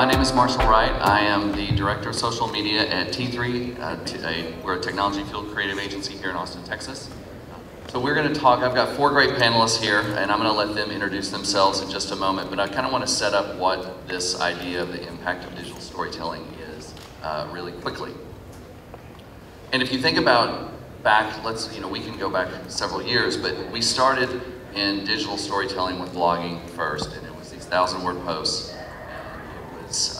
My name is Marshall Wright. I am the Director of Social Media at T3. We're a technology-fueled creative agency here in Austin, Texas. So we're going to talk, I've got 4 great panelists here, and I'm going to let them introduce themselves in just a moment, but I kind of want to set up what this idea of the impact of digital storytelling is really quickly. And if you think about back, we can go back several years, but we started in digital storytelling with blogging first, and it was these 1,000-word posts.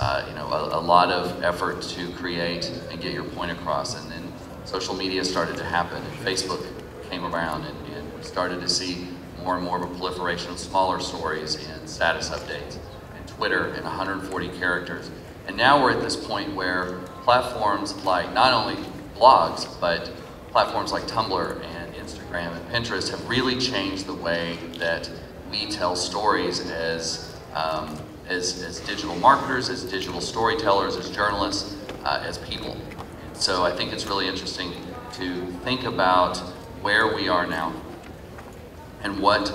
And it was, a lot of effort to create and get your point across, and then social media started to happen, and Facebook came around, and we started to see more and more of a proliferation of smaller stories and status updates, and Twitter and 140 characters. And now we're at this point where platforms like not only blogs, but platforms like Tumblr and Instagram and Pinterest have really changed the way that we tell stories as digital marketers, as digital storytellers, as journalists, as people. And so I think it's really interesting to think about where we are now and what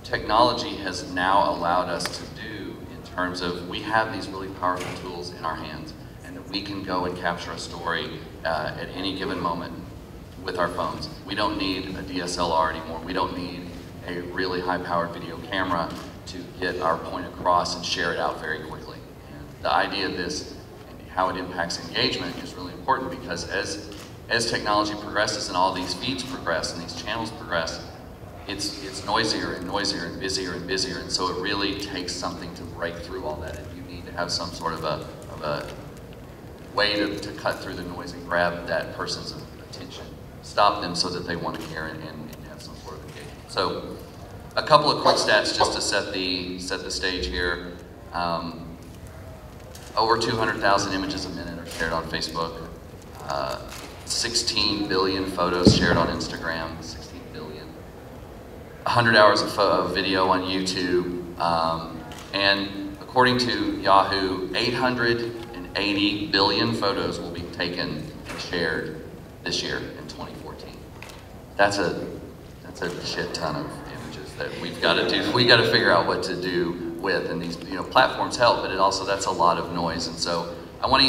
technology has now allowed us to do in terms of we have these really powerful tools in our hands, and that we can go and capture a story at any given moment with our phones. We don't need a DSLR anymore. We don't need a really high-powered video camera to get our point across and share it out very quickly. And the idea of this and how it impacts engagement is really important, because as technology progresses and all these feeds progress and these channels progress, it's noisier and noisier and busier, and so it really takes something to break through all that, and you need to have some sort of a way to cut through the noise and grab that person's attention, stop them so that they want to care and have some sort of engagement. So a couple of quick stats just to set the stage here. Over 200,000 images a minute are shared on Facebook. 16 billion photos shared on Instagram, 16 billion. 100 hours of video on YouTube. And according to Yahoo, 880 billion photos will be taken and shared this year in 2014. That's a shit ton of images that we've got to do. We got to figure out what to do with, and these platforms help, but that's a lot of noise. And so I want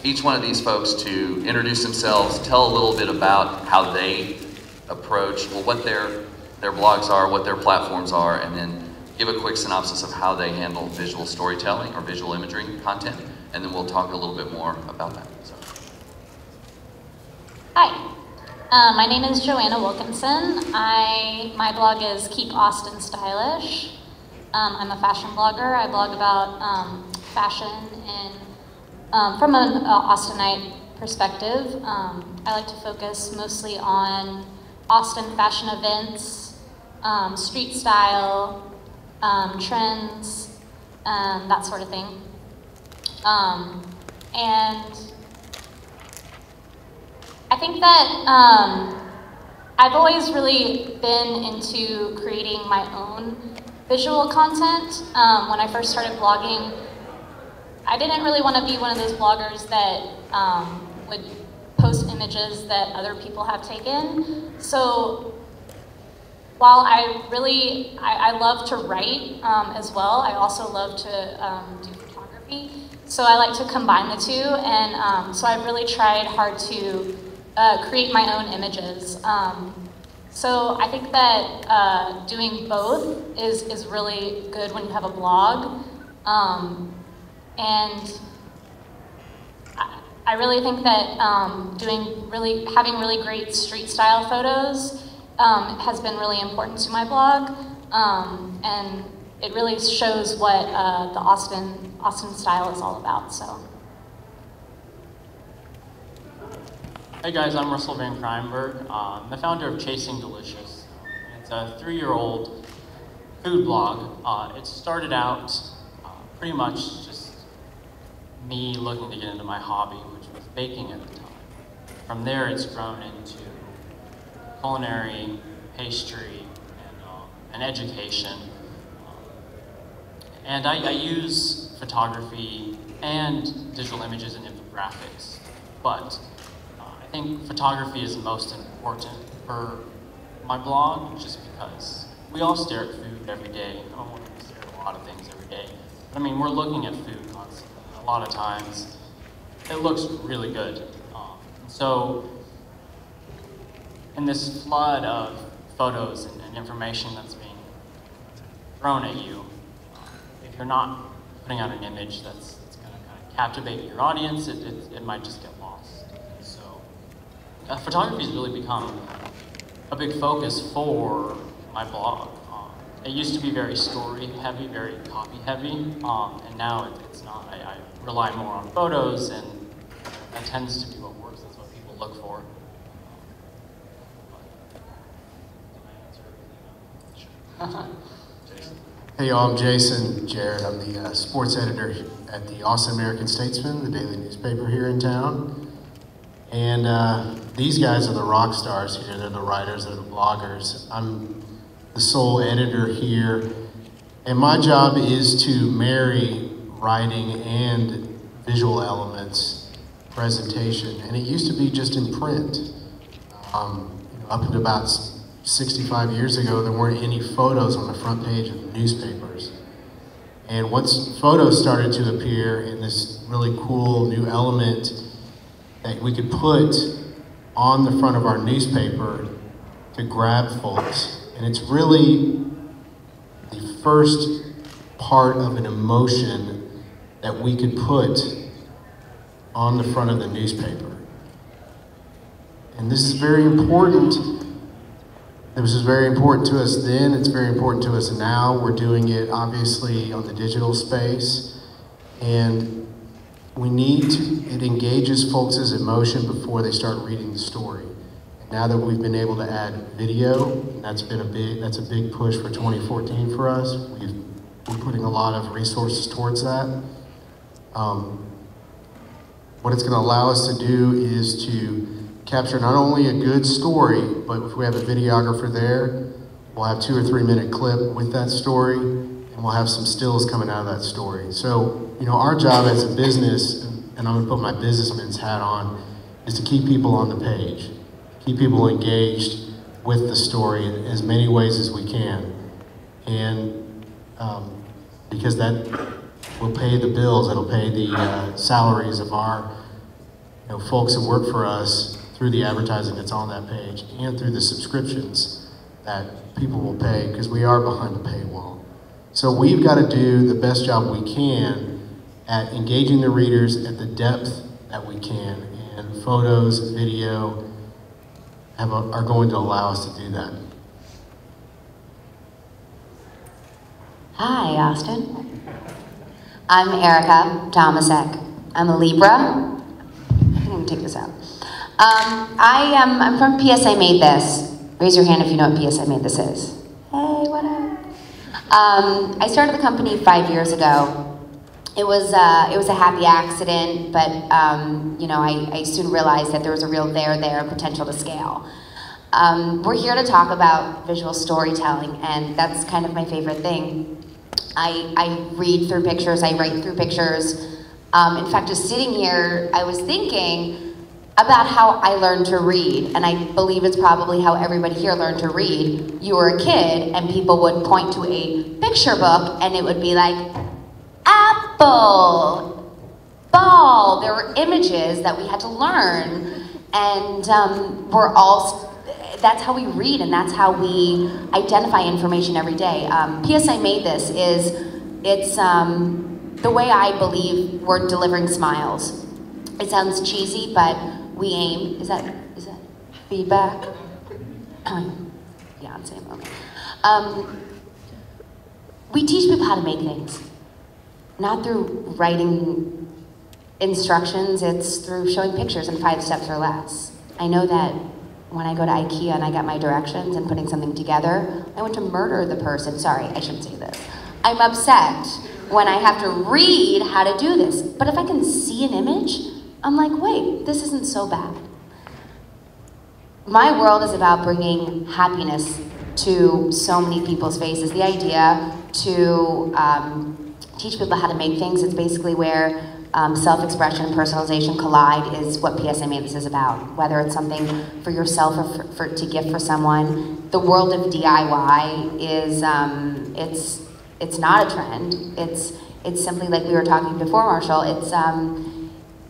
each one of these folks to introduce themselves, tell a little bit about how they approach, what their blogs are, what their platforms are, and then give a quick synopsis of how they handle visual storytelling or visual imagery content, and then we'll talk a little bit more about that. So. Hi, my name is Joanna Wilkinson. My blog is Keep Austin Stylish. I'm a fashion blogger. I blog about fashion from an Austinite perspective. I like to focus mostly on Austin fashion events, street style, trends, that sort of thing. And I think that I've always really been into creating my own visual content. When I first started blogging, I didn't really want to be one of those bloggers that would post images that other people have taken. So while I love to write as well, I also love to do photography. So I like to combine the two, and so I've really tried hard to create my own images. So I think that doing both is really good when you have a blog. And I really think that having really great street style photos has been really important to my blog, and it really shows what the Austin style is all about. So. Hey guys, I'm Russell Van Kreinberg. I'm the founder of Chasing Delicious. It's a 3-year-old food blog. It started out pretty much just me looking to get into my hobby, which was baking at the time. From there, it's grown into culinary, pastry, and education. And I use photography and digital images and infographics, but I think photography is most important for my blog, just because we all stare at food every day. I don't want to stare at a lot of things every day. I mean, we're looking at food constantly. A lot of times, it looks really good. So, in this flood of photos and information that's being thrown at you, if you're not putting out an image that's going to kind of captivate your audience, it might just get lost. So, photography has really become a big focus for my blog. It used to be very story heavy, very copy heavy, and now it's not. I rely more on photos, and that tends to be what works. That's what people look for. Hey y'all, I'm Jason Jarrett. I'm the sports editor at the Austin American Statesman, the daily newspaper here in town. And these guys are the rock stars here. They're the writers, they're the bloggers. I'm the sole editor here. And my job is to marry writing and visual elements, presentation. And it used to be just in print. Up until about 65 years ago, there weren't any photos on the front page of the newspapers. And once photos started to appear in this really cool new element that we could put on the front of our newspaper to grab folks. And it's really the first part of an emotion that we could put on the front of the newspaper. And this is very important. This was very important to us then, it's very important to us now. We're doing it obviously on the digital space. And we need to, it engages folks' emotion before they start reading the story. And now that we've been able to add video, that's a big push for 2014 for us. We're putting a lot of resources towards that. What it's gonna allow us to do is to capture not only a good story, but if we have a videographer there, we'll have 2 or 3 minute clip with that story, and we'll have some stills coming out of that story. So, our job as a business, and I'm gonna put my businessman's hat on, is to keep people on the page, keep people engaged with the story in as many ways as we can. And because that will pay the bills, it'll pay the salaries of our folks that work for us through the advertising that's on that page and through the subscriptions that people will pay, because we are behind the paywall. So we've got to do the best job we can at engaging the readers at the depth that we can, and photos, video are going to allow us to do that. Hi, Austin. I'm Erica Tomasek. I'm a Libra. I can even take this out. I'm from PSA Made This. Raise your hand if you know what PSA Made This is. Hey, what up? I started the company 5 years ago. It was a happy accident, but I soon realized that there was a real there potential to scale. We're here to talk about visual storytelling, and that's kind of my favorite thing. I read through pictures, I write through pictures. In fact, just sitting here, I was thinking about how I learned to read, and I believe it's probably how everybody here learned to read. You were a kid, and people would point to a picture book, and it would be like, apple, ball. There were images that we had to learn, and that's how we read, and that's how we identify information every day. PSA Made This it's the way I believe we're delivering smiles. It sounds cheesy, but we aim, is that feedback? Beyonce moment. We teach people how to make things. Not through writing instructions, it's through showing pictures in 5 steps or less. I know that when I go to IKEA and I got my directions and putting something together, I want to murder the person. Sorry, I shouldn't say this. I'm upset when I have to read how to do this. But if I can see an image, I'm like, wait, this isn't so bad. My world is about bringing happiness to so many people's faces. The idea to teach people how to make things, it's basically where self-expression and personalization collide is what PSA Made This is about. Whether it's something for yourself or to gift for someone. The world of DIY is, it's not a trend. It's It's simply like we were talking before, Marshall.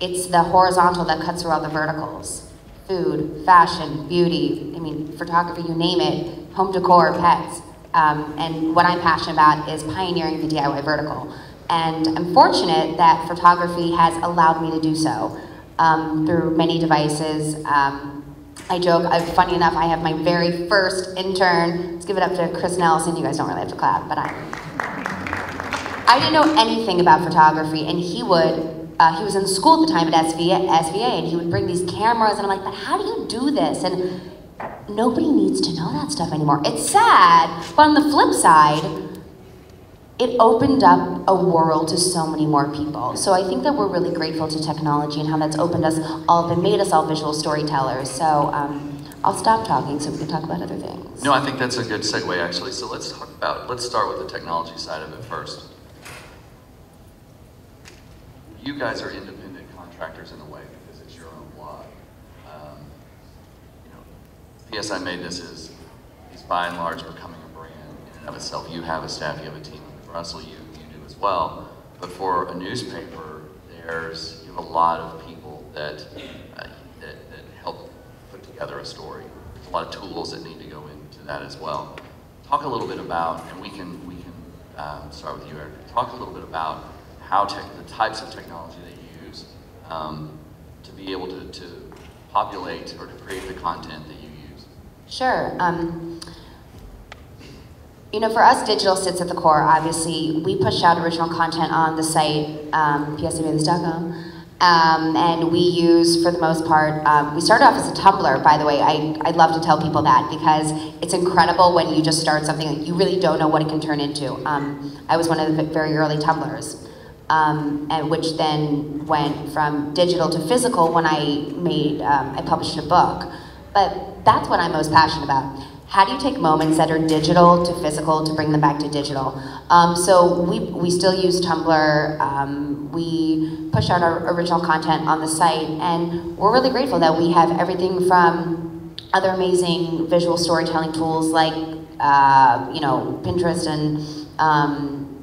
It's the horizontal that cuts through all the verticals. Food, fashion, beauty, I mean, photography, you name it, home decor, pets. And what I'm passionate about is pioneering the DIY vertical. And I'm fortunate that photography has allowed me to do so through many devices. I joke, funny enough, I have my very first intern. Let's give it up to Chris Nelson. You guys don't really have to clap, but I didn't know anything about photography, and he was in school at the time at SVA, and he would bring these cameras, and I'm like, but how do you do this? And nobody needs to know that stuff anymore. It's sad, but on the flip side, it opened up a world to so many more people. So I think that we're really grateful to technology and how that's opened us all, and made us all visual storytellers. So I'll stop talking so we can talk about other things. No, I think that's a good segue actually. So let's start with the technology side of it first. You guys are independent contractors in a way because it's your own blog. PSI Made This is by and large becoming a brand in and of itself. You have a staff, you have a team. Russell, you do as well. But for a newspaper, you have a lot of people that help put together a story. There's a lot of tools that need to go into that as well. Talk a little bit about, and we can start with you, Eric. Talk a little bit about how the types of technology that you use to be able to populate or to create the content that you use. Sure. You know, for us, digital sits at the core. Obviously, we push out original content on the site, psamadethis.com, and we use, for the most part, we started off as a Tumblr, by the way. I love to tell people that because it's incredible when you just start something that you really don't know what it can turn into. I was one of the very early Tumblrs, and which then went from digital to physical when I published a book. But that's what I'm most passionate about. How do you take moments that are digital to physical to bring them back to digital? So we still use Tumblr. We push out our original content on the site, and we're really grateful that we have everything from other amazing visual storytelling tools like Pinterest and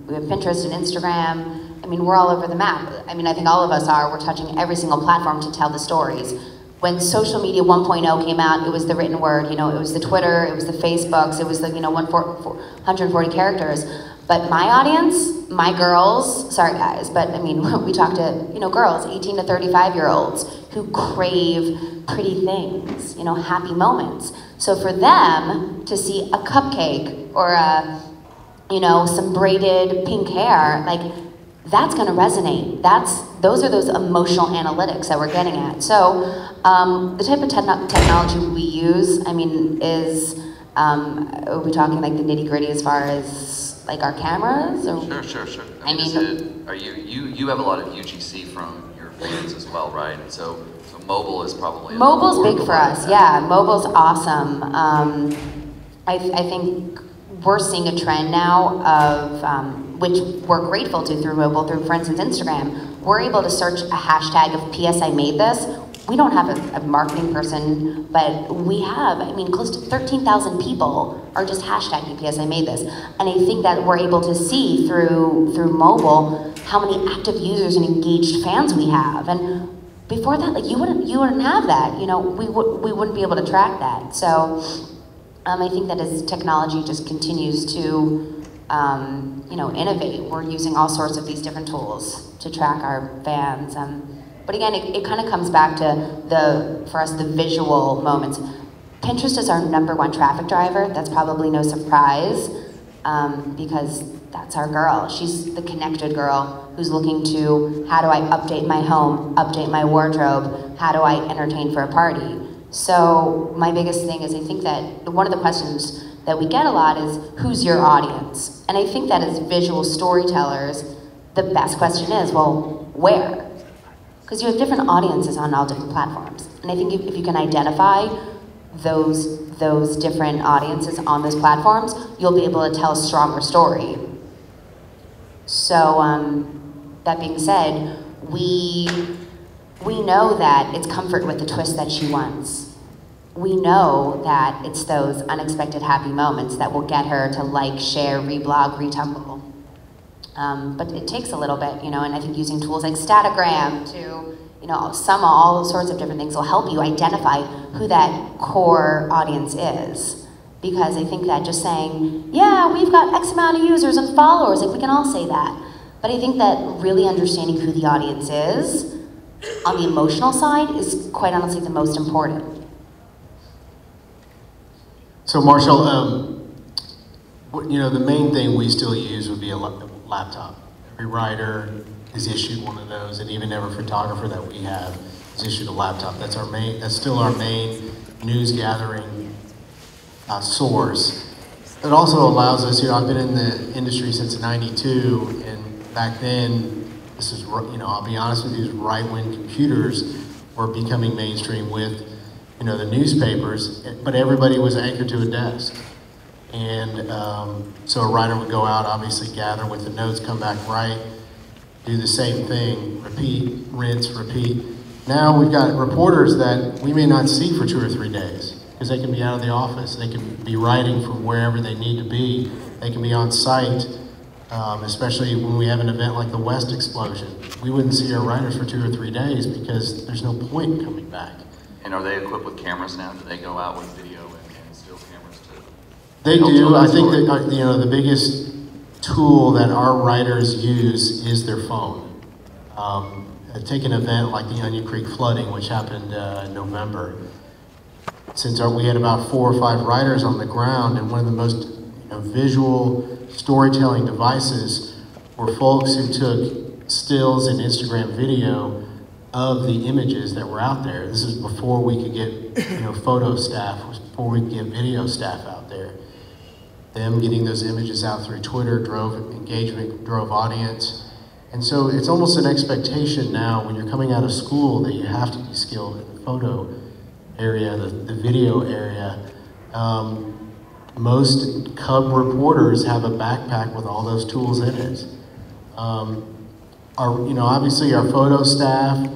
we have Pinterest and Instagram. I mean, we're all over the map. I mean, I think all of us are. We're touching every single platform to tell the stories. When social media 1.0 came out, it was the written word, it was the Twitter, it was the Facebooks, it was the 140 characters. But my audience, my girls, sorry guys, but I mean, we talk to girls, 18 to 35-year-olds who crave pretty things, happy moments. So for them to see a cupcake or some braided pink hair, like that's going to resonate. Those are those emotional analytics that we're getting at. So the type of technology we use, I mean, is, are we talking like the nitty gritty as far as like our cameras? Or? Sure. I mean, you have a lot of UGC from your fans as well, right? So mobile is probably mobile's big for us. Yeah, mobile's awesome. I think we're seeing a trend now of which we're grateful to through mobile, through, for instance, Instagram. We're able to search a hashtag of PSI Made This. We don't have a marketing person, but we have, I mean, close to 13,000 people are just hashtagging PSI Made This. And I think that we're able to see through mobile how many active users and engaged fans we have. And before that, like you wouldn't have that. We wouldn't be able to track that. So I think that as technology just continues to innovate, we're using all sorts of these different tools to track our fans. But again, it kind of comes back to for us, the visual moments. Pinterest is our #1 traffic driver. That's probably no surprise because that's our girl. She's the connected girl who's looking to, how do I update my home, update my wardrobe, how do I entertain for a party? So my biggest thing is I think that one of the questions that we get a lot is, who's your audience? And I think that as visual storytellers, the best question is, well, where? Because you have different audiences on all different platforms. And I think if you can identify those different audiences on those platforms, you'll be able to tell a stronger story. So that being said, we know that it's comfort with the twist that she wants. We know that it's those unexpected happy moments that will get her to like, share, reblog, retumble. But it takes a little bit, and I think using tools like Statagram to, all sorts of different things will help you identify who that core audience is. Because I think that just saying, yeah, we've got X amount of users and followers, like we can all say that. But I think that really understanding who the audience is on the emotional side is quite honestly the most important. So Marshall, the main thing we still use would be a laptop. Every writer is issued one of those, and even every photographer that we have is issued a laptop. That's still our main news gathering source. It also allows us, I've been in the industry since '92, and back then, I'll be honest with you, right when computers were becoming mainstream with, the newspapers, but everybody was anchored to a desk. And so a writer would go out, obviously gather with the notes, come back, write, do the same thing, repeat, rinse, repeat. Now we've got reporters that we may not see for 2 or 3 days because they can be out of the office. They can be writing from wherever they need to be. They can be on site, especially when we have an event like the West Explosion. We wouldn't see our writers for 2 or 3 days because there's no point in coming back. And are they equipped with cameras now? Do they go out with video and still cameras too? They do. I think that the biggest tool that our writers use is their phone. Take an event like the Onion Creek flooding, which happened in November. Since we had about 4 or 5 writers on the ground, and one of the most visual storytelling devices were folks who took stills and Instagram video of the images that were out there. This is before we could get photo staff, before we could get video staff out there. Them getting those images out through Twitter drove engagement, drove audience. And so it's almost an expectation now when you're coming out of school that you have to be skilled in the photo area, the video area. Most Cub reporters have a backpack with all those tools in it. Obviously our photo staff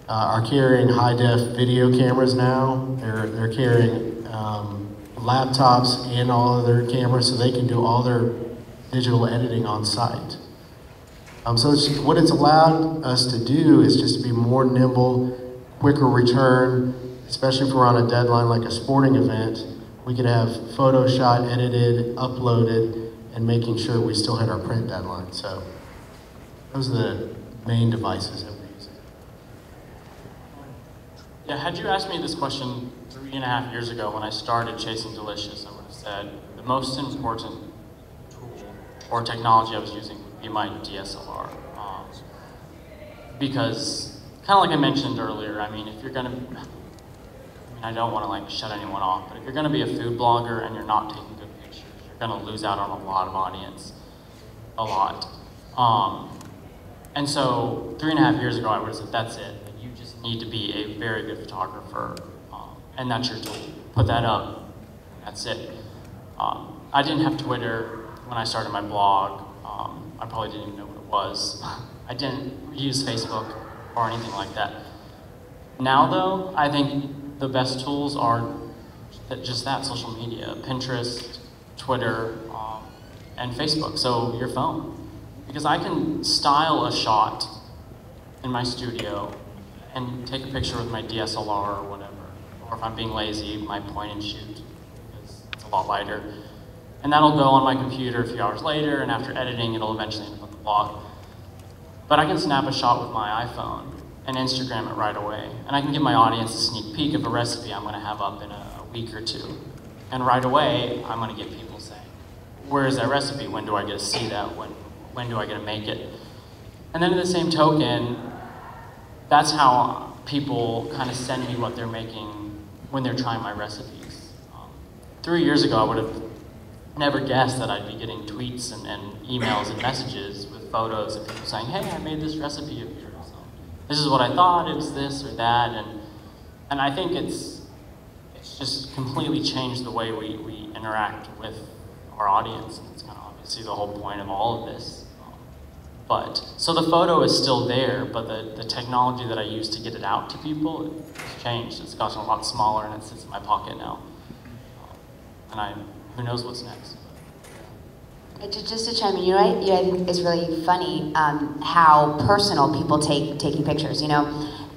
are carrying high-def video cameras now. They're carrying laptops and all of their cameras so they can do all their digital editing on site. So what it's allowed us to do is just to be more nimble, quicker return, especially if we're on a deadline like a sporting event. We could have photo shot, edited, uploaded, and making sure we still hit our print deadline. So those are the main devices that we use. Yeah, had you asked me this question 3.5 years ago when I started Chasing Delicious, I would have said the most important tool or technology I was using would be my DSLR. Because, kind of like I mentioned earlier, if you're going to, I don't want to shut anyone off, but if you're going to be a food blogger and you're not taking good pictures, you're going to lose out on a lot of audience, a lot. And so 3.5 years ago, I would have said, that's it. You just need to be a very good photographer, and that's your tool. Put that up, that's it. I didn't have Twitter when I started my blog. I probably didn't even know what it was. I didn't use Facebook or anything like that. Now though, I think the best tools are just that, social media, Pinterest, Twitter, and Facebook, so your phone. Because I can style a shot in my studio and take a picture with my DSLR or whatever. Or if I'm being lazy, my point and shoot, because it's a lot lighter. And that'll go on my computer a few hours later, and after editing, it'll eventually end up on the blog. But I can snap a shot with my iPhone and Instagram it right away. And I can give my audience a sneak peek of a recipe I'm gonna have up in a week or 2. And right away, I'm gonna get people saying, where is that recipe? When do I get to see that? When do I get to make it? And then in the same token, that's how people kind of send me what they're making when they're trying my recipes. 3 years ago, I would have never guessed that I'd be getting tweets and emails and messages with photos of people saying, hey, I made this recipe of yours. This is what I thought, it was this or that. And I think it's just completely changed the way we interact with our audience. And it's kind of obviously the whole point of all of this. So the photo is still there, but the technology that I use to get it out to people has changed. It's gotten a lot smaller and it sits in my pocket now. And who knows what's next. Just to chime in, you know, I think it's really funny how personal people taking pictures, you know,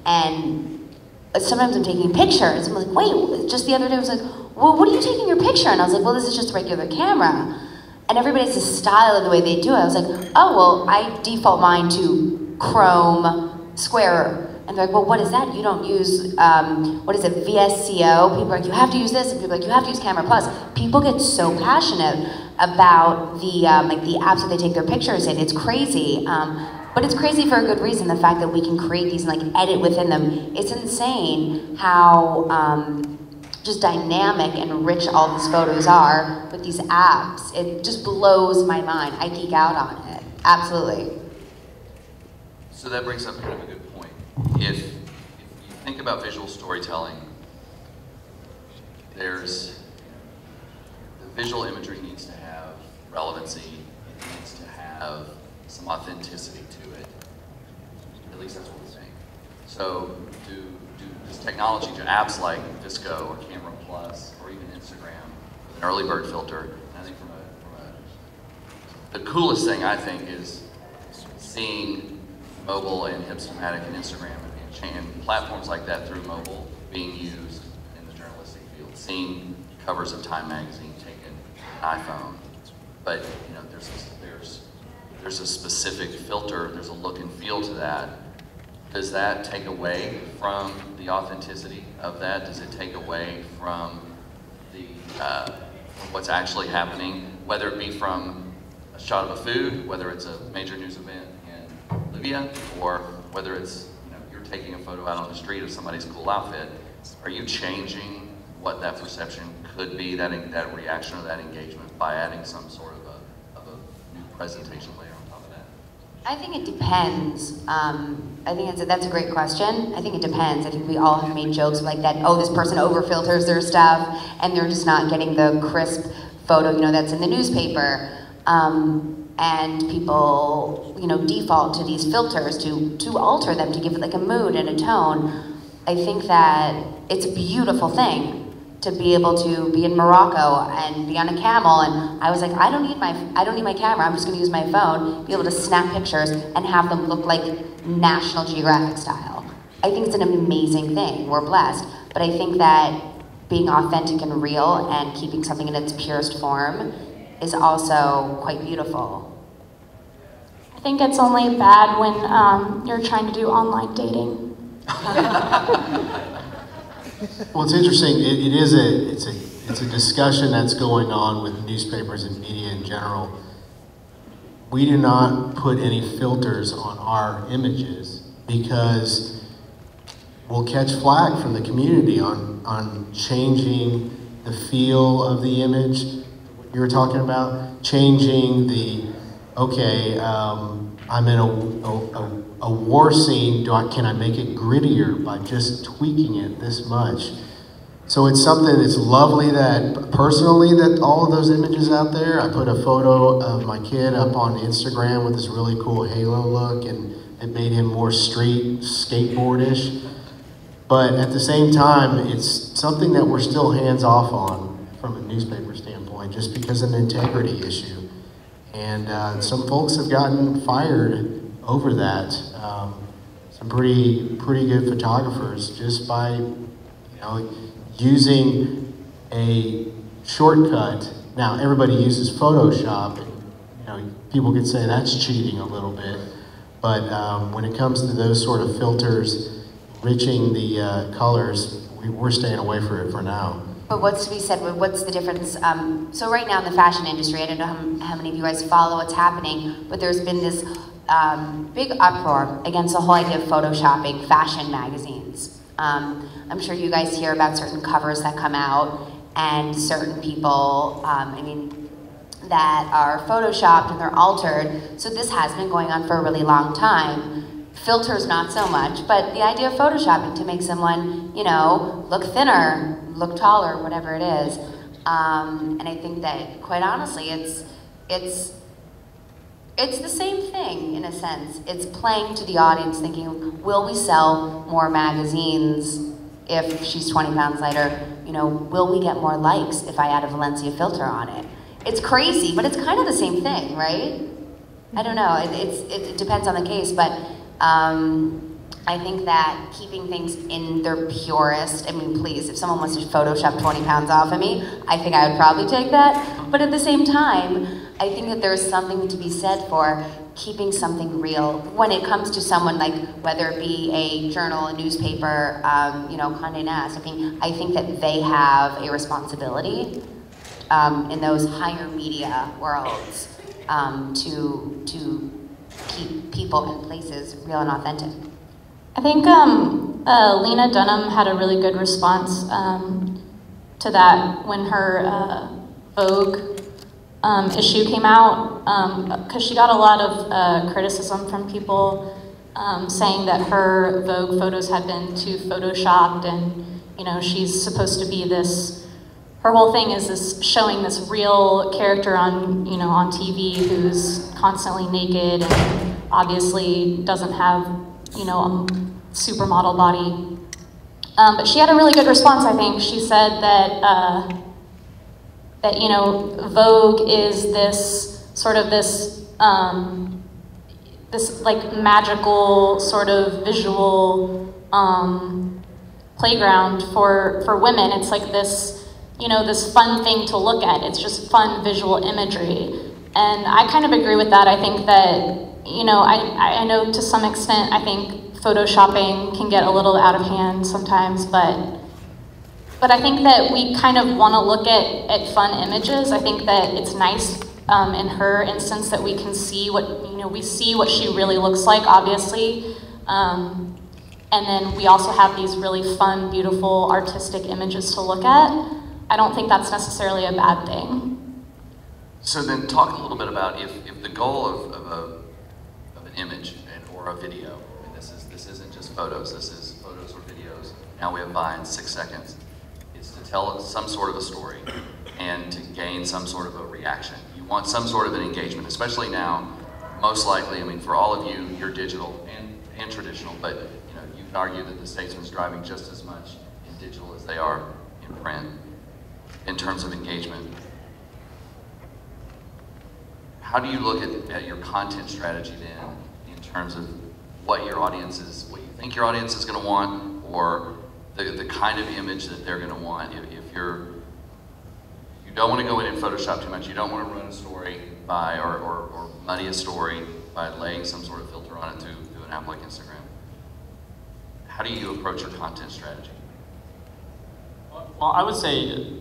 and sometimes I'm taking pictures, I'm like, wait, just the other day I was like, well, what are you taking your picture? And I was like, well, this is just a regular camera. And everybody has a style of the way they do it. I was like, oh, well, I default mine to Chrome Square. And they're like, well, what is that? You don't use, what is it, VSCO? People are like, you have to use this. And people are like, you have to use Camera Plus. People get so passionate about the, like the apps that they take their pictures in. It's crazy. But it's crazy for a good reason, the fact that we can create these and like edit within them. It's insane how just dynamic and rich all these photos are with these apps. It just blows my mind. I geek out on it, absolutely. So that brings up kind of a good point. If you think about visual storytelling, there's, the visual imagery needs to have relevancy, it needs to have some authenticity to it. At least that's what we think. So does technology, do apps like VSCO or Camera Plus or even Instagram with an early bird filter, and I think the coolest thing I think is seeing mobile and Hipstamatic and Instagram and platforms like that through mobile being used in the journalistic field. Seeing covers of Time magazine taken on iPhone, but you know, there's a specific filter, there's a look and feel to that. Does that take away from the authenticity of that? Does it take away from the what's actually happening, whether it be from a shot of a food, whether it's a major news event in Libya, or whether it's, you know, you're taking a photo out on the street of somebody's cool outfit? Are you changing what that perception could be, that reaction or that engagement, by adding some sort of a new presentation layer on top of that? I think it depends. I think that's a great question. I think it depends. I think we all have made jokes like that, oh, this person over filters their stuff and they're just not getting the crisp photo, you know, that's in the newspaper. And people, you know, default to these filters to alter them, to give it like a mood and a tone. I think that it's a beautiful thing to be able to be in Morocco and be on a camel, and I was like, I don't need my camera, I'm just gonna use my phone, be able to snap pictures and have them look like National Geographic style. I think it's an amazing thing, we're blessed, but I think that being authentic and real and keeping something in its purest form is also quite beautiful. I think it's only bad when you're trying to do online dating. Well, it's interesting. It's a discussion that's going on with newspapers and media in general. We do not put any filters on our images because we'll catch flack from the community on changing the feel of the image. You were talking about changing the, okay, I'm in a war scene, can I make it grittier by just tweaking it this much? So it's something, it's lovely that, personally, that all of those images out there, I put a photo of my kid up on Instagram with this really cool halo look, and it made him more street, skateboardish. But at the same time, it's something that we're still hands off on from a newspaper standpoint, just because of an integrity issue. And some folks have gotten fired over that. Some pretty good photographers, just by, you know, using a shortcut. Now everybody uses Photoshop, and you know, people could say that's cheating a little bit. But when it comes to those sort of filters, enriching the colors, we're staying away from it for now. But what's to be said, what's the difference? So right now in the fashion industry, I don't know how many of you guys follow what's happening, but there's been this big uproar against the whole idea of photoshopping fashion magazines. I'm sure you guys hear about certain covers that come out and certain people, that are photoshopped and they're altered. So this has been going on for a really long time. Filters not so much, but the idea of photoshopping to make someone, you know, look thinner, look taller, whatever it is. And I think that, quite honestly, it's the same thing in a sense. It's playing to the audience, thinking, will we sell more magazines if she's 20 pounds lighter? You know, will we get more likes if I add a Valencia filter on it? It's crazy, but it's kind of the same thing, right? I don't know, it depends on the case, but I think that keeping things in their purest, I mean, please, if someone wants to Photoshop 20 pounds off of me, I think I would probably take that. But at the same time, I think that there's something to be said for keeping something real when it comes to someone like, whether it be a journal, a newspaper, you know, Condé Nast. I mean, I think that they have a responsibility in those higher media worlds to keep people and places real and authentic. I think Lena Dunham had a really good response to that when her Vogue issue came out, because she got a lot of criticism from people saying that her Vogue photos had been too photoshopped, and you know, she's supposed to be this, her whole thing is this showing this real character on, you know, on TV who's constantly naked and obviously doesn't have, you know, a supermodel body. But she had a really good response, I think. She said that that, you know, Vogue is this sort of this this like magical sort of visual playground for women. It's like this, you know, this fun thing to look at. It's just fun visual imagery. And I kind of agree with that. I think that, you know, I know to some extent, I think photoshopping can get a little out of hand sometimes, but I think that we kind of want to look at fun images. I think that it's nice in her instance that we can see what, you know, we see what she really looks like, obviously. And then we also have these really fun, beautiful, artistic images to look at. I don't think that's necessarily a bad thing. So then talk a little bit about if the goal of an image or a video, I mean, this isn't just photos, this is photos or videos. Now we have Vine, 6 seconds. It's to tell some sort of a story and to gain some sort of a reaction. You want some sort of an engagement, especially now, most likely, I mean, for all of you, you're digital and traditional, but you know, you can argue that the Statesman's driving just as much in digital as they are in print in terms of engagement. How do you look at your content strategy then in terms of what your audience is, what you think your audience is going to want, or the kind of image that they're going to want? If you don't want to go in and Photoshop too much, you don't want to ruin a story by, or muddy a story by laying some sort of filter on it through an app like Instagram. How do you approach your content strategy? Well, I would say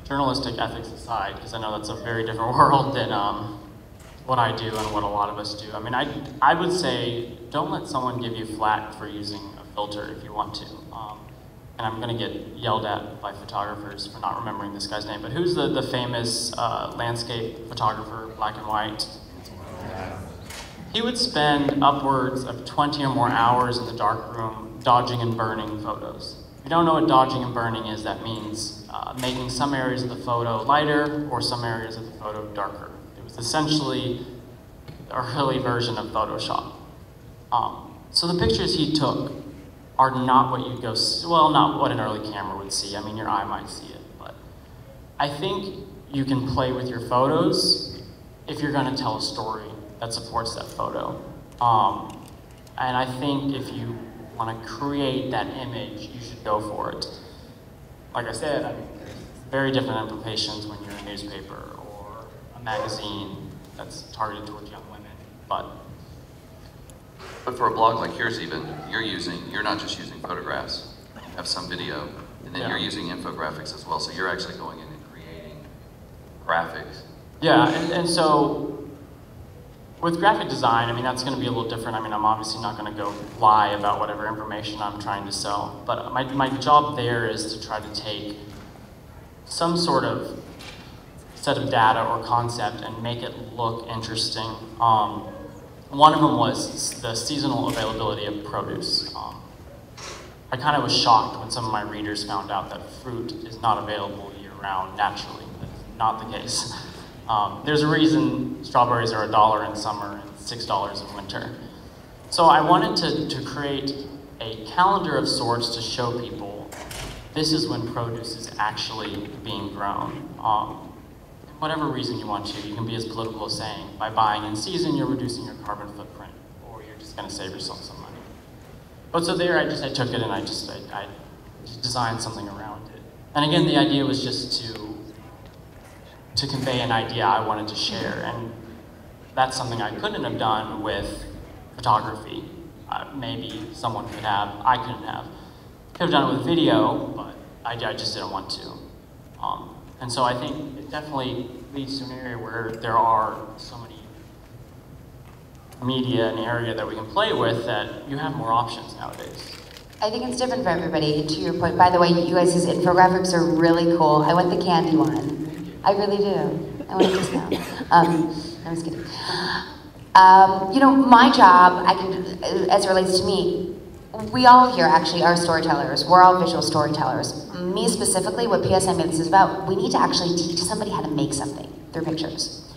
journalistic ethics aside, because I know that's a very different world than what I do and what a lot of us do. I mean, I would say don't let someone give you flack for using a filter if you want to. And I'm going to get yelled at by photographers for not remembering this guy's name, but who's the famous landscape photographer, black and white? He would spend upwards of 20 or more hours in the darkroom dodging and burning photos. If you don't know what dodging and burning is, that means making some areas of the photo lighter or some areas of the photo darker. It was essentially an early version of Photoshop. So the pictures he took are not what you'd go, well, not what an early camera would see. I mean, your eye might see it, but I think you can play with your photos if you're gonna tell a story that supports that photo. And I think if you wanna create that image, you should go for it. Like I said, I mean, there's very different implications when you're a newspaper or a magazine that's targeted towards young women, But for a blog like yours even, you're not just using photographs, you have some video, and then you're using infographics as well, so you're actually going in and creating graphics. Yeah, and so with graphic design, I mean, that's going to be a little different. I mean, I'm obviously not going to go lie about whatever information I'm trying to sell, but my job there is to try to take some sort of set of data or concept and make it look interesting. One of them was the seasonal availability of produce. I kind of was shocked when some of my readers found out that fruit is not available year-round naturally. That's not the case. There's a reason strawberries are $1 in summer and $6 in winter. So I wanted to create a calendar of sorts to show people this is when produce is actually being grown. whatever reason you want to. You can be as political as saying, by buying in season, you're reducing your carbon footprint, or you're just going to save yourself some money. But so there, I took it and I just designed something around it. And again, the idea was just to convey an idea I wanted to share, and that's something I couldn't have done with photography. Maybe someone could have, I couldn't have. Could have done it with video, but I just didn't want to. And so I think it definitely leads to an area where there are so many media and area that we can play with that you have more options nowadays. I think it's different for everybody, to your point. By the way, you guys' infographics are really cool. I want the candy one. I really do. I want it just now. I'm just kidding. You know, my job, as it relates to me, we all here actually are storytellers. We're all visual storytellers. Me specifically, what PSA Made This is about, we need to actually teach somebody how to make something through pictures.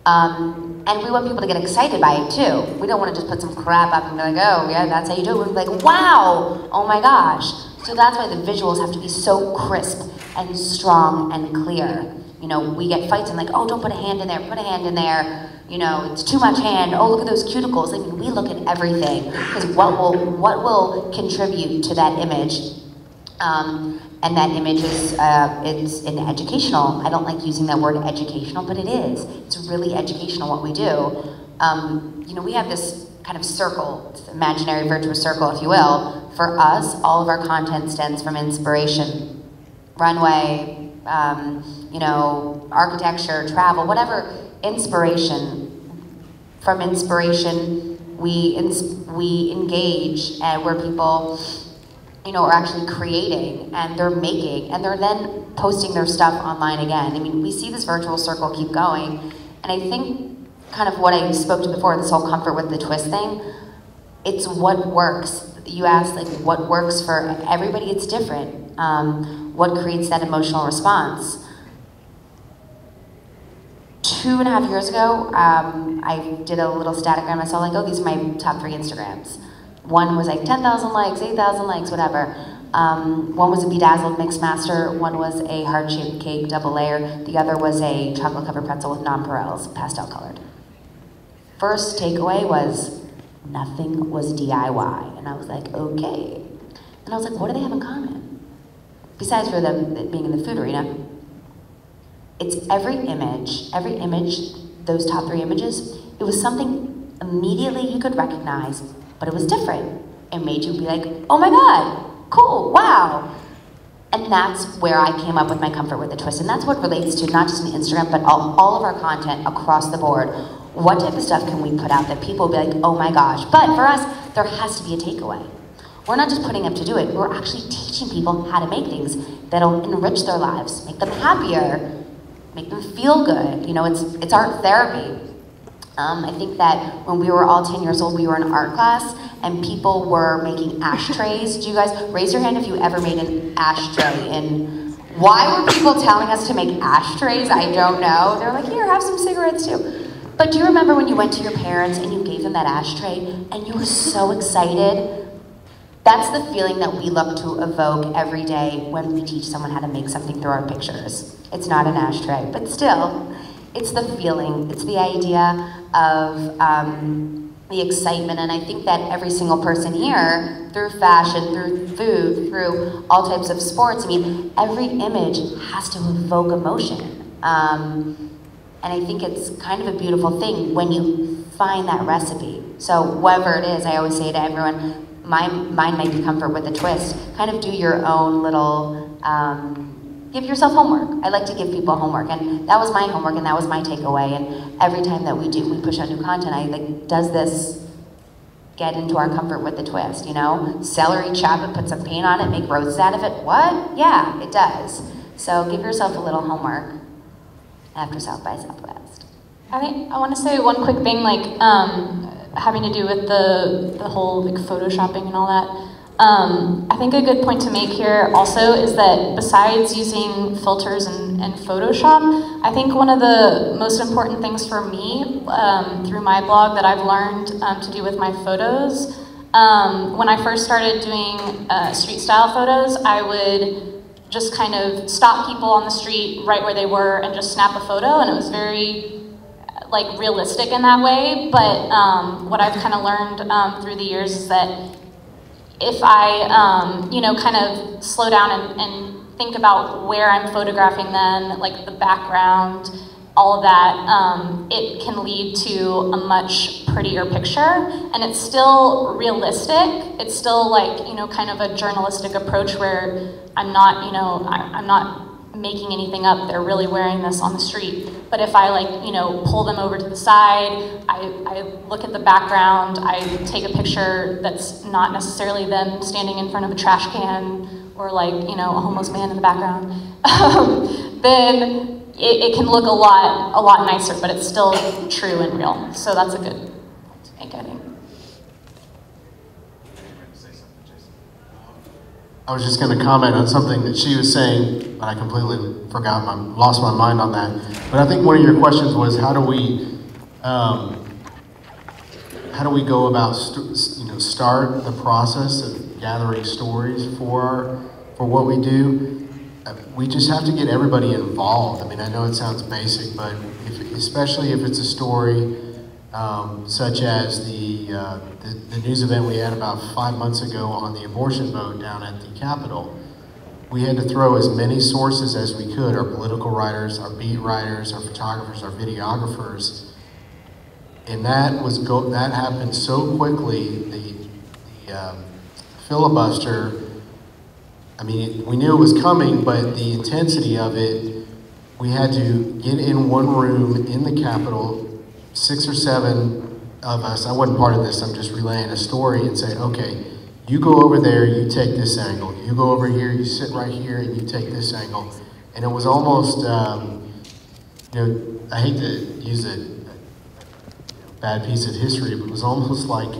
And we want people to get excited by it too. We don't want to just put some crap up and be like, oh yeah, that's how you do it. We're like, wow, oh my gosh. So that's why the visuals have to be so crisp and strong and clear. You know, we get fights and like, oh, don't put a hand in there, put a hand in there. You know, it's too much hand. Oh, look at those cuticles. I mean, we look at everything because what will contribute to that image, and that image is it's an educational. I don't like using that word educational, but it is. It's really educational what we do. You know, we have this kind of circle, it's imaginary virtuous circle, if you will. For us, all of our content stems from inspiration, runway, you know, architecture, travel, whatever. Inspiration. From inspiration, we engage where people, you know, are actually creating and they're making and they're then posting their stuff online again. I mean, we see this virtual circle keep going, and I think kind of what I spoke to before, this whole comfort with the twist thing, it's what works. You asked like what works for everybody, it's different. What creates that emotional response? 2.5 years ago, I did a little statogram. I saw like, oh, these are my top 3 Instagrams. One was like 10,000 likes, 8,000 likes, whatever. One was a Bedazzled Mix Master. One was a heart-shaped cake, double layer. The other was a chocolate-covered pretzel with nonpareils, pastel colored. First takeaway was nothing was DIY. And I was like, okay. And I was like, what do they have in common? Besides for them being in the food arena, it's every image, those top 3 images, it was something immediately you could recognize, but it was different. It made you be like, oh my God, cool, wow. And that's where I came up with my comfort with the twist. And that's what relates to not just an Instagram, but all of our content across the board. What type of stuff can we put out that people will be like, oh my gosh. But for us, there has to be a takeaway. We're not just putting up to do it, we're actually teaching people how to make things that'll enrich their lives, make them happier, make them feel good. You know, it's art therapy. I think that when we were all 10 years old, we were in art class and people were making ashtrays. Do you guys, raise your hand if you ever made an ashtray? And why were people telling us to make ashtrays? I don't know. They're like, here, have some cigarettes too. But do you remember when you went to your parents and you gave them that ashtray and you were so excited? That's the feeling that we look to evoke every day when we teach someone how to make something through our pictures. It's not an ashtray, but still, it's the feeling, it's the idea of the excitement, and I think that every single person here, through fashion, through food, through all types of sports, I mean, every image has to evoke emotion. And I think it's kind of a beautiful thing when you find that recipe. So whatever it is, I always say to everyone, mine might be comfort with a twist. Kind of do your own little, give yourself homework. I like to give people homework, and that was my homework, and that was my takeaway. And every time that we push out new content, I like, does this get into our comfort with the twist, you know? Celery, chop it, put some paint on it, make roses out of it. What? Yeah, it does. So give yourself a little homework after South by Southwest. I want to say one quick thing, like having to do with the whole like photoshopping and all that. I think a good point to make here also is that besides using filters and Photoshop, I think one of the most important things for me through my blog that I've learned to do with my photos, when I first started doing street style photos, I would just kind of stop people on the street right where they were and just snap a photo, and it was very like realistic in that way. But what I've kind of learned through the years is that if I, you know, kind of slow down and think about where I'm photographing them, like the background, all of that, it can lead to a much prettier picture. And it's still realistic. It's still like, you know, kind of a journalistic approach where I'm not, you know, I'm not making anything up. They're really wearing this on the street. But if I, like, you know, pull them over to the side, I look at the background, I take a picture that's not necessarily them standing in front of a trash can or, like, you know, a homeless man in the background, then it can look a lot nicer, but it's still true and real. So that's a good point to make, I think. I was just going to comment on something that she was saying, but I completely lost my mind on that. But I think one of your questions was how do we go about start the process of gathering stories for what we do. We just have to get everybody involved. I mean, I know it sounds basic, but especially if it's a story such as the news event we had about 5 months ago on the abortion vote down at the Capitol. We had to throw as many sources as we could, our political writers, our beat writers, our photographers, our videographers, and that happened so quickly. The filibuster, I mean, we knew it was coming, but the intensity of it, we had to get in one room in the Capitol, 6 or 7 of us. I wasn't part of this, I'm just relaying a story, and say, okay, you go over there, you take this angle. You go over here, you sit right here, and you take this angle. And it was almost, you know, I hate to use a bad piece of history, but it was almost like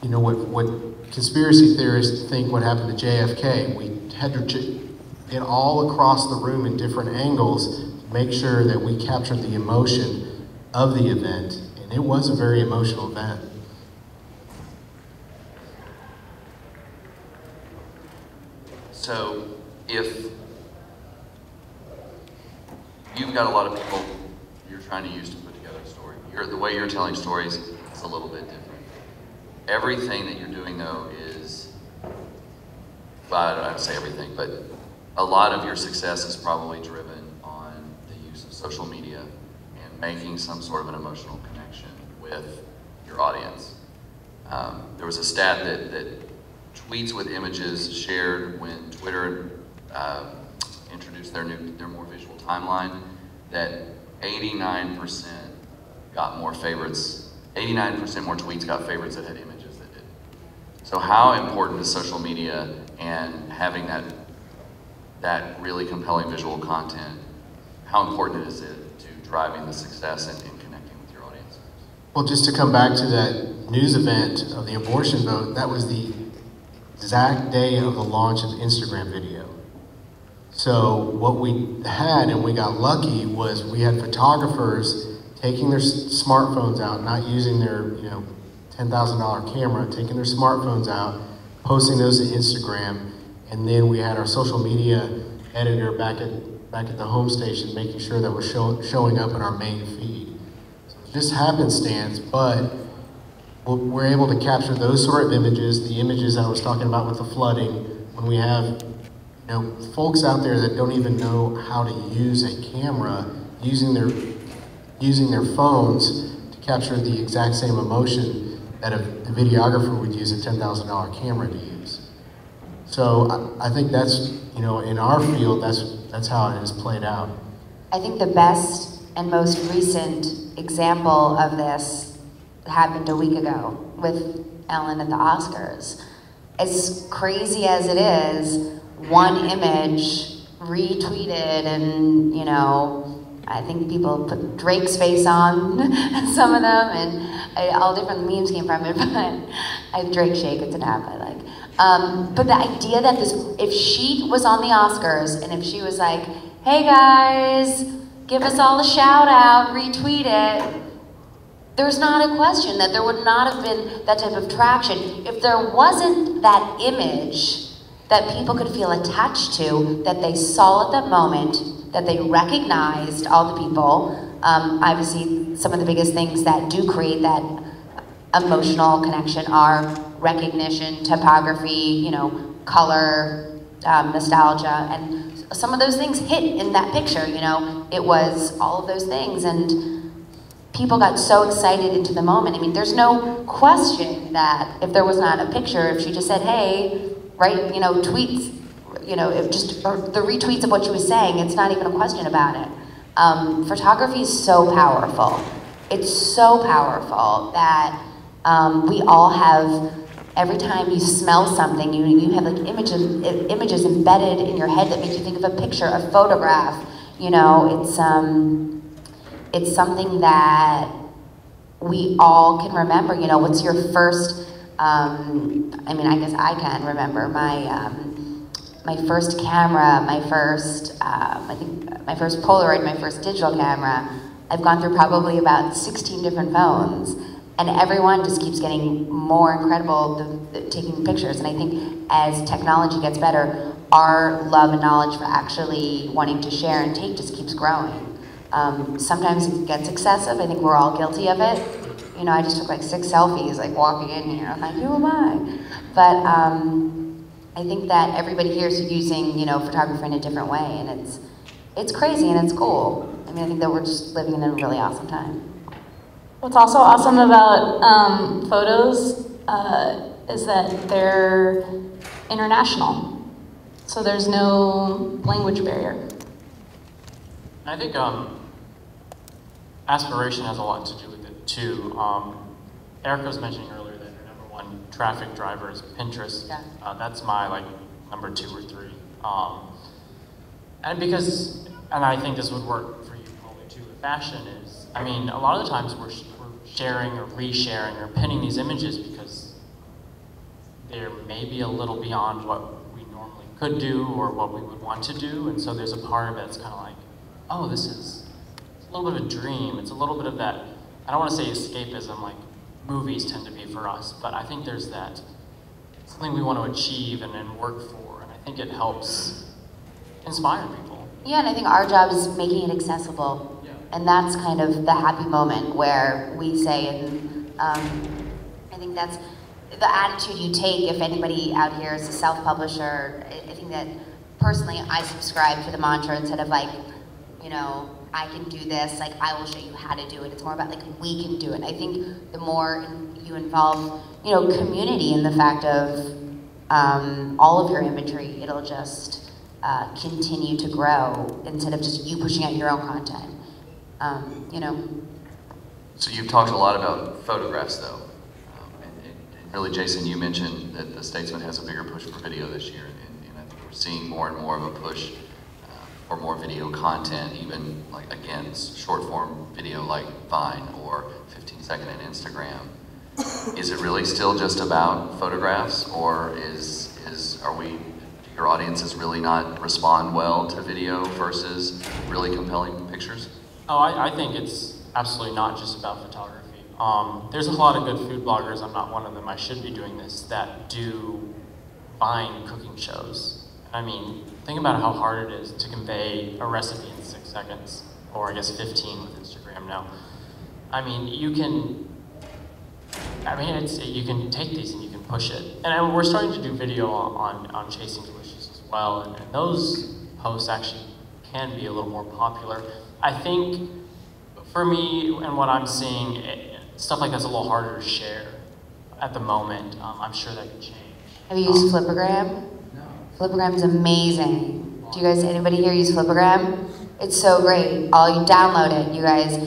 you know, what conspiracy theorists think what happened to JFK. We had to get all across the room in different angles to make sure that we captured the emotion of the event. And it was a very emotional event. So if you've got a lot of people you're trying to use to put together a story, the way you're telling stories is a little bit different. Everything that you're doing, though, is, well, I don't say everything, but a lot of your success is probably driven on the use of social media and making some sort of an emotional connection with your audience. There was a stat that tweets with images shared when Twitter introduced their more visual timeline, that 89% got more favorites, 89% more tweets got favorites that had images that did. So how important is social media and having that really compelling visual content, how important is it to driving the success and connecting with your audience? Well, just to come back to that news event of the abortion vote, that was the exact day of the launch of the Instagram video. So what we had, and we got lucky, was we had photographers taking their smartphones out, not using their $10,000 camera, taking their smartphones out, posting those to Instagram, and then we had our social media editor back at the home station making sure that was showing up in our main feed. So it's just happenstance, but we're able to capture those sort of images, the images I was talking about with the flooding, when we have folks out there that don't even know how to use a camera, using their phones to capture the exact same emotion that a videographer would use a $10,000 camera to use. So I think that's, in our field, that's how it has played out. I think the best and most recent example of this happened a week ago with Ellen at the Oscars. As crazy as it is, one image retweeted, and I think people put Drake's face on some of them, and all different memes came from it, but I have Drake shake, it's an app I like. But the idea that if she was on the Oscars, and if she was like, hey guys, give us all a shout out, retweet it, there's not a question that there would not have been that type of traction. If there wasn't that image that people could feel attached to, that they saw at that moment, that they recognized all the people. Obviously, some of the biggest things that do create that emotional connection are recognition, typography, color, nostalgia, and some of those things hit in that picture, It was all of those things, and people got so excited into the moment. I mean, there's no question that if there was not a picture, if she just said, hey, write, tweets, or the retweets of what she was saying, it's not even a question about it. Photography is so powerful. It's so powerful that we all have, every time you smell something, you have like images embedded in your head that make you think of a picture, a photograph. It's something that we all can remember. What's your first, I guess I can remember my first camera, my first, my first Polaroid, my first digital camera. I've gone through probably about 16 different phones, and everyone just keeps getting more incredible taking pictures. And I think as technology gets better, our love and knowledge for actually wanting to share and take just keeps growing. Sometimes it gets excessive. I think we're all guilty of it. I just took like 6 selfies, like walking in here. I'm like, who am I? But I think that everybody here is using, photography in a different way, and it's crazy and it's cool. I think that we're just living in a really awesome time. What's also awesome about photos is that they're international. So there's no language barrier. I think aspiration has a lot to do with it too. Erica was mentioning earlier that her #1 traffic driver is Pinterest. Yeah. That's my number 2 or 3. And I think this would work for you probably too with fashion is, a lot of the times we're sharing or resharing or pinning these images because they're maybe a little beyond what we normally could do or what we would want to do. And so there's a part of it that's kind of like, oh, it's a little bit of a dream. It's a little bit of that, I don't want to say escapism like movies tend to be for us, but I think there's that, something we want to achieve and work for, and I think it helps inspire people. Yeah, and I think our job is making it accessible. Yeah. And that's kind of the happy moment where we say, and I think that's the attitude you take if anybody out here is a self-publisher. I think that personally I subscribe to the mantra instead of I can do this, I will show you how to do it. It's more about we can do it. I think the more you involve, community in the fact of all of your imagery, it'll just continue to grow instead of just you pushing out your own content. So you've talked a lot about photographs though. And really, Jason, you mentioned that the Statesman has a bigger push for video this year, and I think we're seeing more and more of a push for more video content, even again, short form video like Vine or 15-second in Instagram. Is it really still just about photographs, or your audiences really not respond well to video versus really compelling pictures? Oh, I think it's absolutely not just about photography. There's a lot of good food bloggers, I'm not one of them, I should be doing this, that do Vine cooking shows. Think about how hard it is to convey a recipe in 6 seconds, or I guess 15 with Instagram now. You can take these and you can push it. And we're starting to do video on Chasing Delicious as well, and those posts actually can be a little more popular. I think for me and what I'm seeing, stuff like that's a little harder to share at the moment. I'm sure that could change. Have you used Flipagram? Flipagram's amazing. Do you guys, anybody here use Flipagram? It's so great. You download it, you guys.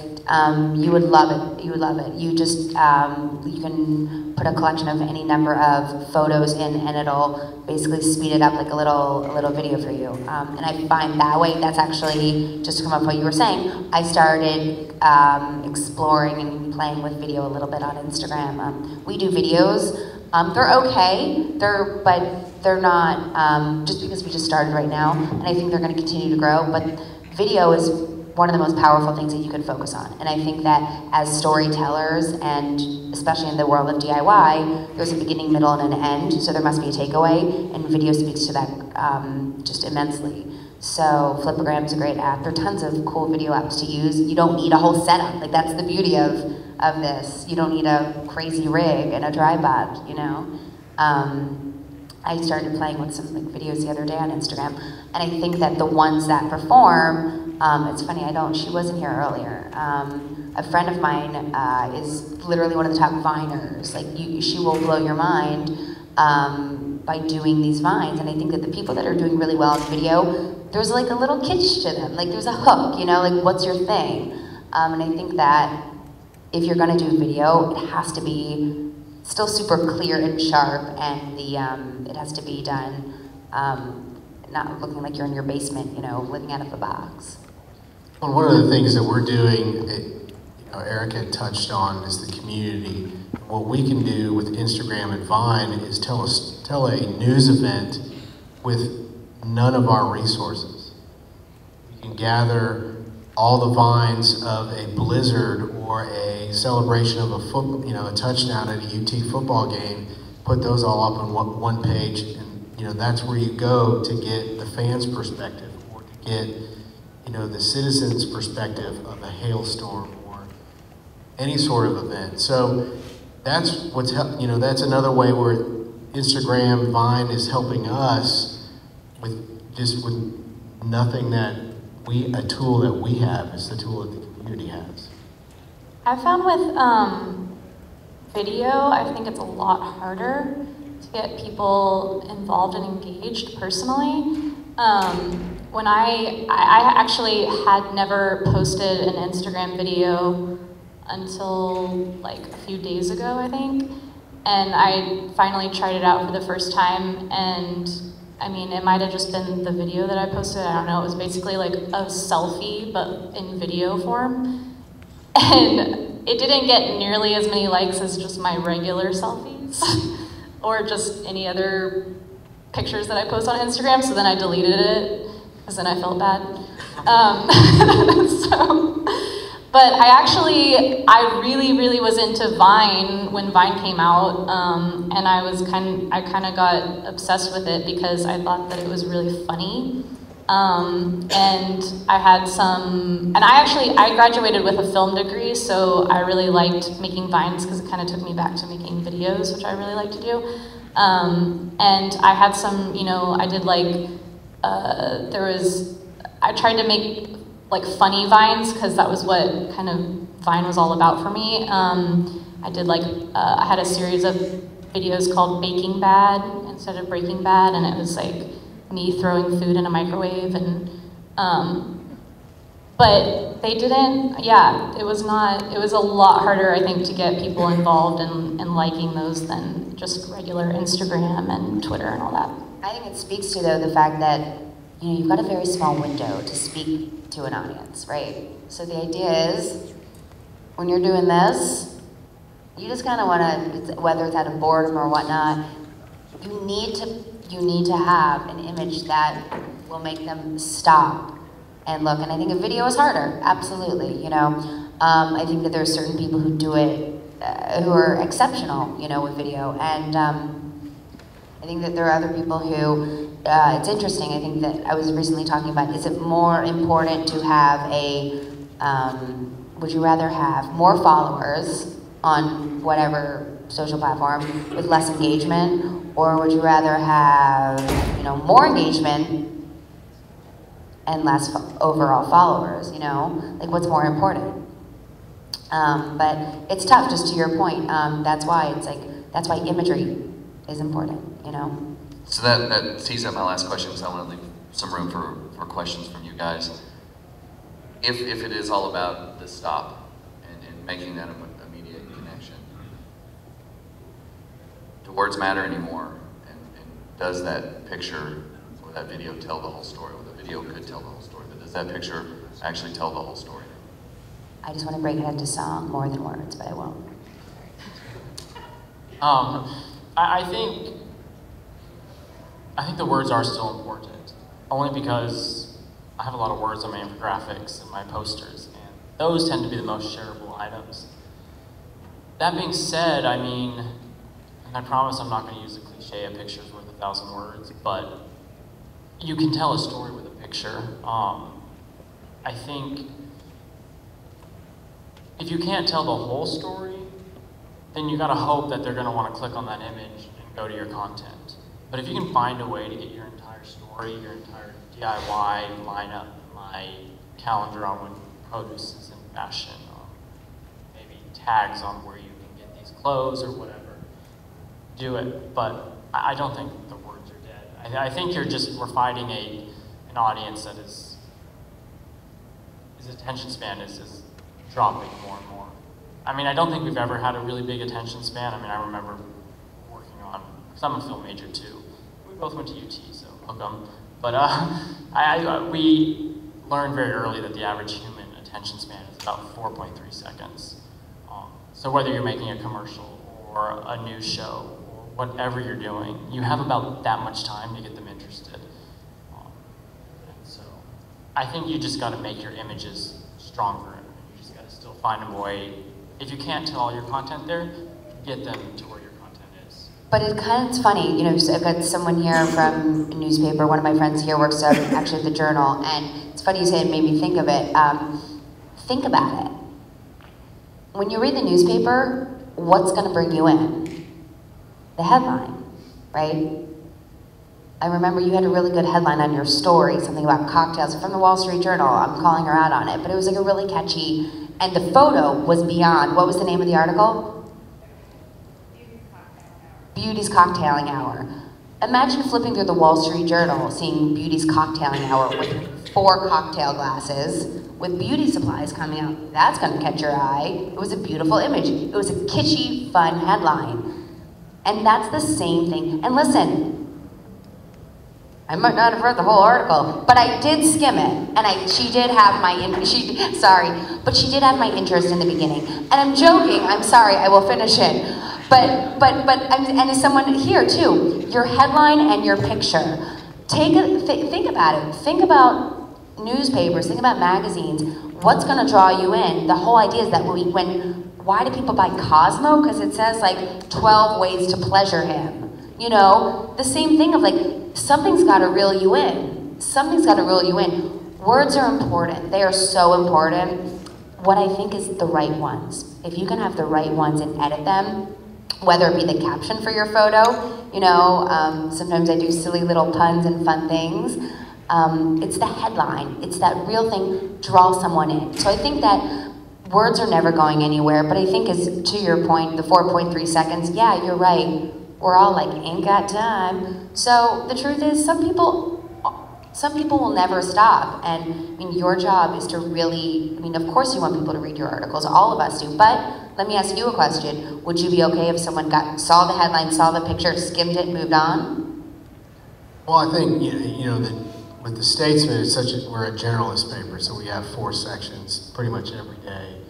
You would love it. You would love it. You just, you can put a collection of any number of photos in, and it'll basically speed it up like a little video for you. And I find that way, that's actually, just to come up with what you were saying, I started exploring and playing with video a little bit on Instagram. We do videos. They're okay, but they're not, just because we just started right now, and I think they're going to continue to grow, but video is one of the most powerful things that you can focus on. And I think that as storytellers, and especially in the world of DIY, there's a beginning, middle, and an end, so there must be a takeaway, and video speaks to that just immensely. So Flipagram's a great app. There are tons of cool video apps to use. You don't need a whole setup. Like, that's the beauty of this. You don't need a crazy rig and a tripod, you know? I started playing with some videos the other day on Instagram, and I think that the ones that perform, it's funny, she wasn't here earlier. A friend of mine is literally one of the top Viners. Like, she will blow your mind by doing these Vines, and I think that the people that are doing really well in video, there's like a little kitsch to them. Like, there's a hook, you know, like, what's your thing? And I think that if you're gonna do video, it has to be still super clear and sharp, and it has to be done not looking like you're in your basement, you know, living out of a box. Well, one of the things that we're doing, Erica touched on, is the community. What we can do with Instagram and Vine is tell a news event with none of our resources. We can gather all the Vines of a blizzard or a celebration of a touchdown at a UT football game, put those all up on one page, and that's where you go to get the fans' perspective, or to get the citizens' perspective of a hailstorm or any sort of event. So that's that's another way where Instagram, Vine is helping us with nothing that a tool that we have is the tool that the community has. I found with video, I think it's a lot harder to get people involved and engaged personally. When I actually had never posted an Instagram video until like a few days ago, I think. And I finally tried it out for the first time, and I mean, it might have just been the video that I posted, I don't know, it was basically like a selfie, but in video form. And it didn't get nearly as many likes as just my regular selfies, or just any other pictures that I post on Instagram, so then I deleted it, because then I felt bad. But I really was into Vine when Vine came out, and I kind of got obsessed with it because I thought that it was really funny. And I had I graduated with a film degree, so I really liked making Vines because it kind of took me back to making videos, which I really like to do. And I had some, I did like, I tried to make like funny Vines, because that was what kind of Vine was all about for me. I did like, I had a series of videos called Baking Bad instead of Breaking Bad, and it was like me throwing food in a microwave, and but they didn't, it was a lot harder, I think, to get people involved and liking those than just regular Instagram and Twitter and all that. I think it speaks to, though, the fact that you've got a very small window to speak to an audience, right? So the idea is, when you're doing this, you just kind of want to, whether it's out of boredom or whatnot, you need to have an image that will make them stop and look. And I think a video is harder, absolutely. I think that there are certain people who do it, who are exceptional, with video, and I think that there are other people who. It's interesting, I think that I was recently talking about, is it more important to have would you rather have more followers on whatever social platform with less engagement, or would you rather have, more engagement and less overall followers, Like, what's more important? But it's tough, just to your point. That's why imagery is important, So that tees up my last question, so I want to leave some room for questions from you guys. If it is all about the stop and making that immediate connection, do words matter anymore? And does that picture or that video tell the whole story? Well, the video could tell the whole story, but does that picture actually tell the whole story? I just want to break it into song more than words, but I won't. I think the words are still important, only because I have a lot of words on my infographics and my posters, and those tend to be the most shareable items. That being said, I mean, and I promise I'm not going to use the cliche, a picture's worth 1,000 words, but you can tell a story with a picture. I think if you can't tell the whole story, then you gotta hope that they're gonna wanna click on that image and go to your content. But if you can find a way to get your entire story, your entire DIY lineup, my calendar on when produce is in fashion, maybe tags on where you can get these clothes or whatever, do it. But I don't think the words are dead. I think we're fighting an audience that his attention span is dropping more and more. I mean, I don't think we've ever had a really big attention span. I mean, I remember working on, because I'm a film major too. We both went to UT, so hook 'em. But we learned very early that the average human attention span is about 4.3 seconds. So whether you're making a commercial or a news show or whatever you're doing, you have about that much time to get them interested. So I think you just got to make your images stronger. You just got to still find a way. If you can't tell all your content there, get them to where your content is. But it's funny, you know, so I've got someone here from a newspaper. One of my friends here works actually at the Journal, and it's funny you say it made me think of it. Think about it. When you read the newspaper, what's going to bring you in? The headline, right? I remember you had a really good headline on your story, something about cocktails from the Wall Street Journal. I'm calling her out on it, but it was like a really catchy, and the photo was beyond. What was the name of the article? Beauty's Cocktailing Hour. Imagine flipping through the Wall Street Journal, seeing Beauty's Cocktailing Hour with 4 cocktail glasses, with beauty supplies coming out. That's gonna catch your eye. It was a beautiful image. It was a kitschy, fun headline. And that's the same thing. And listen, I might not have read the whole article, but I did skim it, and she did have my she did have my interest in the beginning. And I'm joking. I'm sorry. I will finish it. And as someone here too, your headline and your picture. Think about it. Think about newspapers. Think about magazines. What's going to draw you in? The whole idea is that why do people buy Cosmo? Because it says like 12 ways to pleasure him. You know, the same thing of like, something's got to reel you in. Something's got to reel you in. Words are important. They are so important. What I think is the right ones. If you can have the right ones and edit them, whether it be the caption for your photo, you know, sometimes I do silly little puns and fun things. It's the headline. It's that real thing, draw someone in. So I think that words are never going anywhere, but I think as to your point, the 4.3 seconds, yeah, you're right. We're all like, ain't got time. So the truth is, some people will never stop. And I mean, your job is to really, I mean, of course you want people to read your articles, all of us do, but let me ask you a question. Would you be okay if someone saw the headline, saw the picture, skimmed it, moved on? Well, I think, you know that with the Statesman, we're a generalist paper, so we have 4 sections pretty much every day.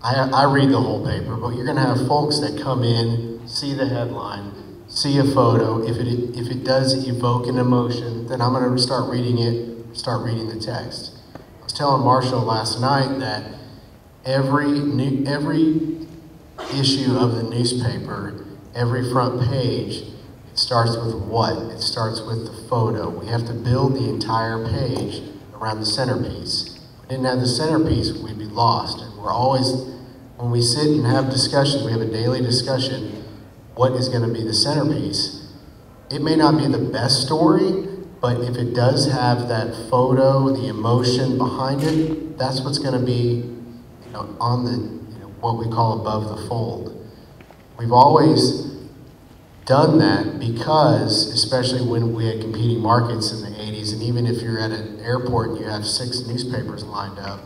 I read the whole paper, but you're gonna have folks that come in, see the headline, see a photo. If it does evoke an emotion, then I'm gonna start reading the text. I was telling Marshall last night that every issue of the newspaper, every front page, it starts with what? It starts with the photo. We have to build the entire page around the centerpiece. If we didn't have the centerpiece, we'd be lost. And we're always, when we sit and have discussions, we have a daily discussion, what is going to be the centerpiece? It may not be the best story, but if it does have that photo, the emotion behind it, that's what's going to be, you know, on the, you know, what we call above the fold. We've always done that because, especially when we had competing markets in the 80s, and even if you're at an airport and you have 6 newspapers lined up,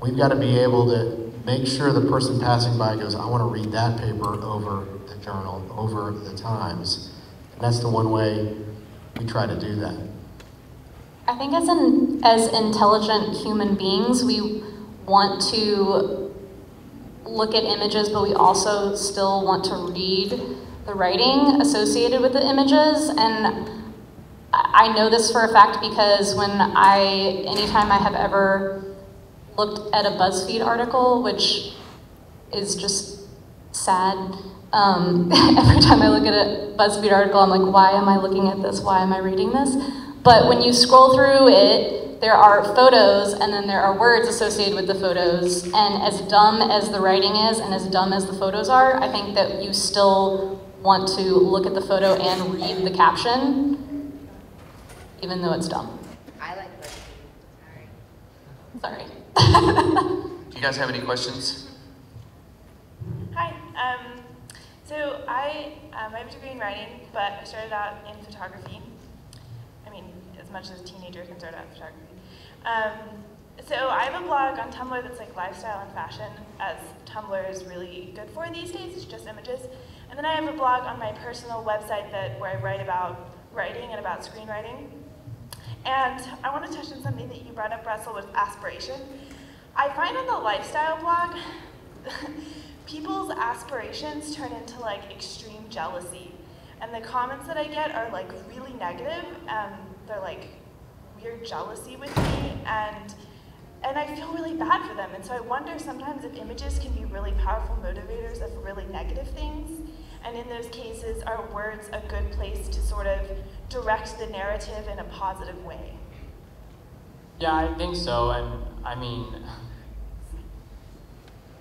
we've got to be able to make sure the person passing by goes, I want to read that paper over the Journal, over the Times. And that's the one way we try to do that. I think as intelligent human beings, we want to look at images, but we also still want to read the writing associated with the images. And I know this for a fact because anytime I have ever looked at a BuzzFeed article, which is just sad, every time I look at a BuzzFeed article, I'm like, why am I looking at this? Why am I reading this? But when you scroll through it, there are photos and then there are words associated with the photos. And as dumb as the writing is and as dumb as the photos are, I think that you still want to look at the photo and read the caption, even though it's dumb. I like this. Sorry. Do you guys have any questions? Hi. So I have a degree in writing, but I started out in photography. I mean, as much as a teenager can start out in photography. So I have a blog on Tumblr that's like lifestyle and fashion, as Tumblr is really good for these days. It's just images. And then I have a blog on my personal website where I write about writing and about screenwriting. And I want to touch on something that you brought up, Russell, with aspiration. I find on the lifestyle blog, people's aspirations turn into like extreme jealousy. And the comments that I get are like really negative. They're like weird jealousy with me, and I feel really bad for them. And so I wonder sometimes if images can be really powerful motivators of really negative things. And in those cases, are words a good place to sort of direct the narrative in a positive way? Yeah, I think so. And I mean,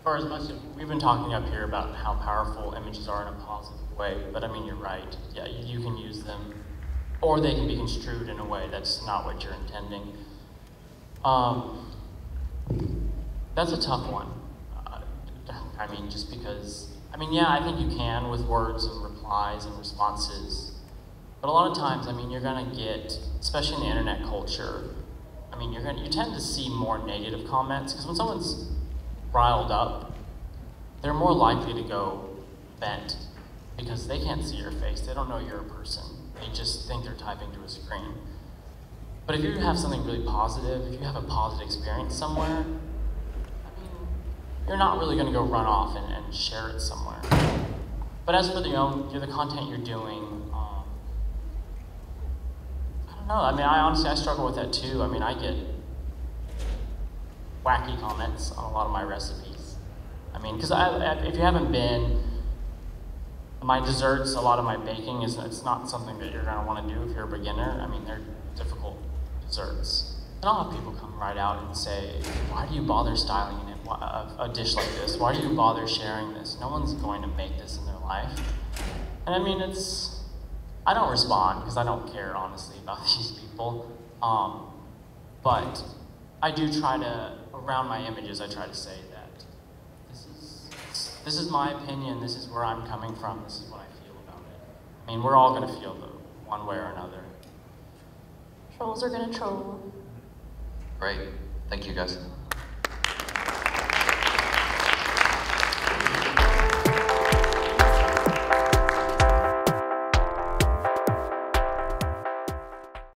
for as much as we've been talking up here about how powerful images are in a positive way, but I mean, you're right. Yeah, you can use them, or they can be construed in a way that's not what you're intending. That's a tough one. I mean, just because, I mean, yeah, I think you can with words and replies and responses, but a lot of times, I mean, you're gonna get, especially in the internet culture, I mean, you tend to see more negative comments, because when someone's riled up, they're more likely to go vent, because they can't see your face, they don't know you're a person, they just think they're typing to a screen. But if you have something really positive, if you have a positive experience somewhere, I mean, you're not really gonna go run off and share it somewhere. But as for the content you're doing, I don't know, I mean, I struggle with that too. I mean, I get wacky comments on a lot of my recipes. I mean, because if you haven't been, my desserts, a lot of my baking, it's not something that you're gonna wanna do if you're a beginner. I mean, they're difficult desserts. And I'll have people come right out and say, why do you bother styling a dish like this? Why do you bother sharing this? No one's going to make this in their life. And I mean, I don't respond because I don't care, honestly, about these people. But I do try to, around my images, I try to say that this is my opinion, this is where I'm coming from, this is what I feel about it. I mean, we're all gonna feel one way or another. Trolls are gonna troll. Great. Thank you, guys.